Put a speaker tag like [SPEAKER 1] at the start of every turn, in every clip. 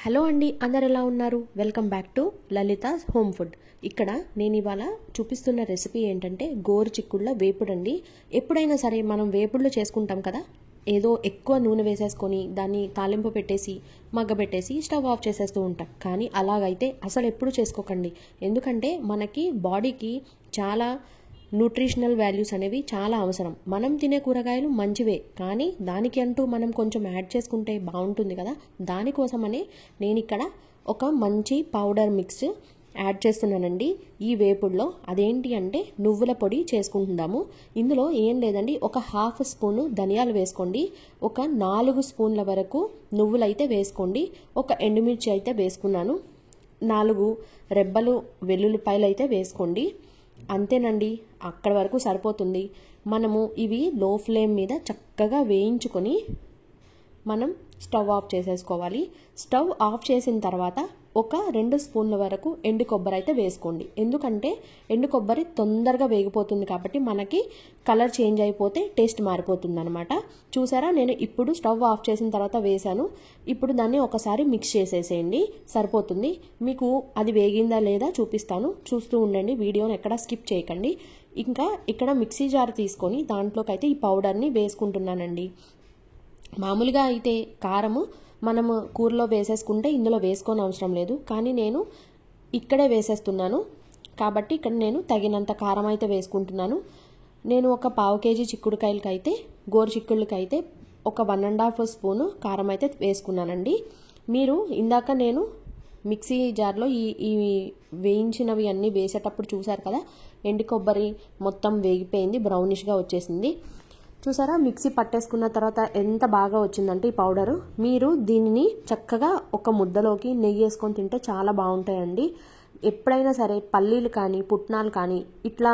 [SPEAKER 1] Hello అండి, అందరు ఎలా ఉన్నారు? Welcome back to Lalitha's home food. ఇక్కడ నేను ఇవాళ చూపిస్తున్న రెసిపీ ఏంటంటే గోరుచిక్కుళ్ళ వేపుడు అండి. ఎప్పుడైనా సరే మనం వేపుళ్ళు చేసుకుంటాం కదా, ఏదో ఎక్కువ నూనె వేసేసుకొని దాన్ని తాలింపు పెట్టేసి మగ్గబెట్టేసి స్టవ్ ఆఫ్ చేసేస్తూ ఉంటాం. కానీ అలాగైతే అసలు ఎప్పుడు చేసుకోకండి. ఎందుకంటే మనకి బాడీకి చాలా న్యూట్రిషనల్ వాల్యూస్ అనేవి చాలా అవసరం. మనం తినే కూరగాయలు మంచివే, కానీ దానికి అంటూ మనం కొంచెం యాడ్ చేసుకుంటే బాగుంటుంది కదా. దానికోసమని నేను ఇక్కడ ఒక మంచి పౌడర్ మిక్స్ యాడ్ చేస్తున్నానండి ఈ వేపుడులో. అదేంటి అంటే నువ్వుల పొడి చేసుకుంటున్నాము. ఇందులో ఏం లేదండి, ఒక హాఫ్ స్పూను ధనియాలు వేసుకోండి, ఒక 4 స్పూన్ల వరకు నువ్వులు అయితే వేసుకోండి, ఒక ఎండుమిర్చి అయితే వేసుకున్నాను, 4 రెబ్బలు వెల్లుల్లిపాయలు అయితే వేసుకోండి. అంతేనండి, అక్కడ వరకు సరిపోతుంది. మనము ఇవి లో ఫ్లేమ్ మీద చక్కగా వేయించుకొని మనం స్టవ్ ఆఫ్ చేసేసుకోవాలి. స్టవ్ ఆఫ్ చేసిన తర్వాత ఒక 2 స్పూన్ల వరకు ఎండు కొబ్బరి అయితే వేసుకోండి. ఎందుకంటే ఎండు కొబ్బరి తొందరగా వేగిపోతుంది కాబట్టి మనకి కలర్ చేంజ్ అయిపోతే టేస్ట్ మారిపోతుంది అనమాట. చూసారా, నేను ఇప్పుడు స్టవ్ ఆఫ్ చేసిన తర్వాత వేసాను. ఇప్పుడు దాన్ని ఒకసారి మిక్స్ చేసేసేయండి, సరిపోతుంది. మీకు అది వేగిందా లేదా చూపిస్తాను, చూస్తూ ఉండండి, వీడియోని ఎక్కడ స్కిప్ చేయకండి. ఇంకా ఇక్కడ మిక్సీ జార్ తీసుకొని దాంట్లోకి అయితే ఈ పౌడర్ని వేసుకుంటున్నానండి. మామూలుగా అయితే కారము మనము కూరలో వేసేసుకుంటే ఇందులో వేసుకోని అవసరం లేదు, కానీ నేను ఇక్కడే వేసేస్తున్నాను కాబట్టి ఇక్కడ నేను తగినంత కారం అయితే వేసుకుంటున్నాను. నేను ఒక 1/2 కేజీ చిక్కుడుకాయలకి అయితే, గోరు చిక్కుళ్ళకి అయితే ఒక 1.5 స్పూను కారం అయితే వేసుకున్నానండి. మీరు ఇందాక నేను మిక్సీ జార్లో ఈ వేయించినవి అన్నీ వేసేటప్పుడు చూసారు కదా, ఎండు కొబ్బరి మొత్తం వేగిపోయింది, బ్రౌనిష్గా వచ్చేసింది. చూసారా, మిక్సీ పట్టేసుకున్న తర్వాత ఎంత బాగా వచ్చిందంటే ఈ పౌడరు. మీరు దీనిని చక్కగా ఒక ముద్దలోకి నెయ్యి వేసుకొని తింటే చాలా బాగుంటాయండి. ఎప్పుడైనా సరే పల్లీలు కానీ పుట్నాలు కానీ ఇట్లా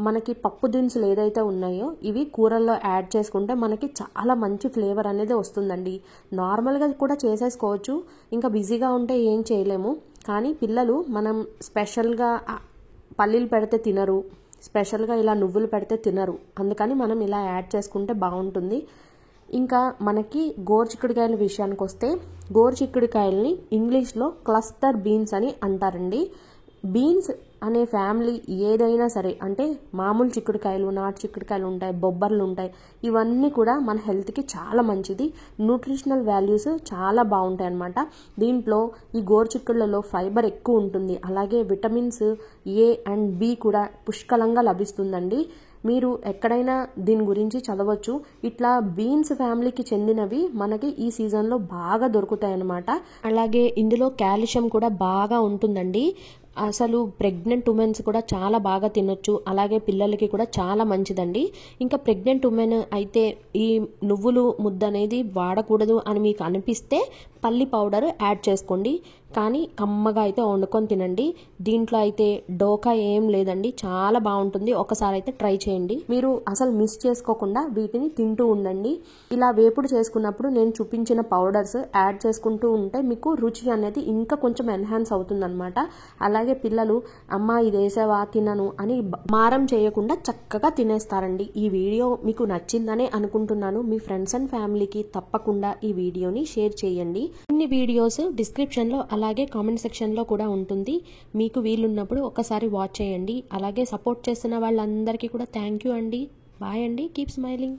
[SPEAKER 1] మనకి పప్పు దినుసులు ఏదైతే ఉన్నాయో ఇవి కూరల్లో యాడ్ చేసుకుంటే మనకి చాలా మంచి ఫ్లేవర్ అనేది వస్తుందండి. నార్మల్గా కూడా చేసేసుకోవచ్చు, ఇంకా బిజీగా ఉంటే ఏం చేయలేము. కానీ పిల్లలు మనం స్పెషల్గా పల్లీలు పెడితే తినరు, స్పెషల్గా ఇలా నువ్వులు పెడితే తినరు, అందుకని మనం ఇలా యాడ్ చేసుకుంటే బాగుంటుంది. ఇంకా మనకి గోరుచిక్కుడుకాయల విషయానికి వస్తే, గోరుచిక్కుడుకాయలని ఇంగ్లీష్లో క్లస్టర్ బీన్స్ అని అంటారండి. బీన్స్ అనే ఫ్యామిలీ ఏదైనా సరే, అంటే మామూలు చిక్కుడుకాయలు, నాటు చిక్కుడుకాయలు ఉంటాయి, బొబ్బర్లు ఉంటాయి, ఇవన్నీ కూడా మన హెల్త్కి చాలా మంచిది. న్యూట్రిషనల్ వాల్యూస్ చాలా బాగుంటాయి అన్నమాట. దీంట్లో ఈ గోరుచిక్కుళ్ళలో ఫైబర్ ఎక్కువ ఉంటుంది, అలాగే విటమిన్స్ ఏ అండ్ బి కూడా పుష్కలంగా లభిస్తుందండి. మీరు ఎక్కడైనా దీని గురించి చదవచ్చు. ఇట్లా బీన్స్ ఫ్యామిలీకి చెందినవి మనకి ఈ సీజన్లో బాగా దొరుకుతాయి అన్నమాట. అలాగే ఇందులో కాల్షియం కూడా బాగా ఉంటుందండి. అసలు ప్రెగ్నెంట్ ఉమెన్స్ కూడా చాలా బాగా తినొచ్చు, అలాగే పిల్లలకి కూడా చాలా మంచిదండి. ఇంకా ప్రెగ్నెంట్ ఉమెన్ అయితే ఈ నువ్వులు ముద్ద అనేది వాడకూడదు అని మీకు అనిపిస్తే పల్లి పౌడర్ యాడ్ చేసుకోండి, కానీ కమ్మగా అయితే వండుకొని తినండి. దీంట్లో అయితే డోకా ఏం లేదండి, చాలా బాగుంటుంది. ఒకసారి అయితే ట్రై చేయండి, మీరు అసలు మిస్ చేసుకోకుండా వీటిని తింటూ ఉండండి. ఇలా వేపుడు చేసుకున్నప్పుడు నేను చూపించిన పౌడర్స్ యాడ్ చేసుకుంటూ ఉంటే మీకు రుచి అనేది ఇంకా కొంచెం ఎన్హాన్స్ అవుతుందన్నమాట. అలాగే పిల్లలు అమ్మ ఇది వేసావా తినను అని మారం చేయకుండా చక్కగా తినేస్తారండి. ఈ వీడియో మీకు నచ్చిందనే అనుకుంటున్నాను. మీ ఫ్రెండ్స్ అండ్ ఫ్యామిలీకి తప్పకుండా ఈ వీడియోని షేర్ చేయండి. ఇన్ని వీడియోస్ డిస్క్రిప్షన్లో అలాగే కామెంట్ సెక్షన్లో కూడా ఉంటుంది, మీకు వీలున్నప్పుడు ఒకసారి వాచ్ చేయండి. అలాగే సపోర్ట్ చేస్తున్న వాళ్ళందరికీ కూడా థ్యాంక్ యూ అండి. బాయ్ అండి, కీప్ స్మైలింగ్.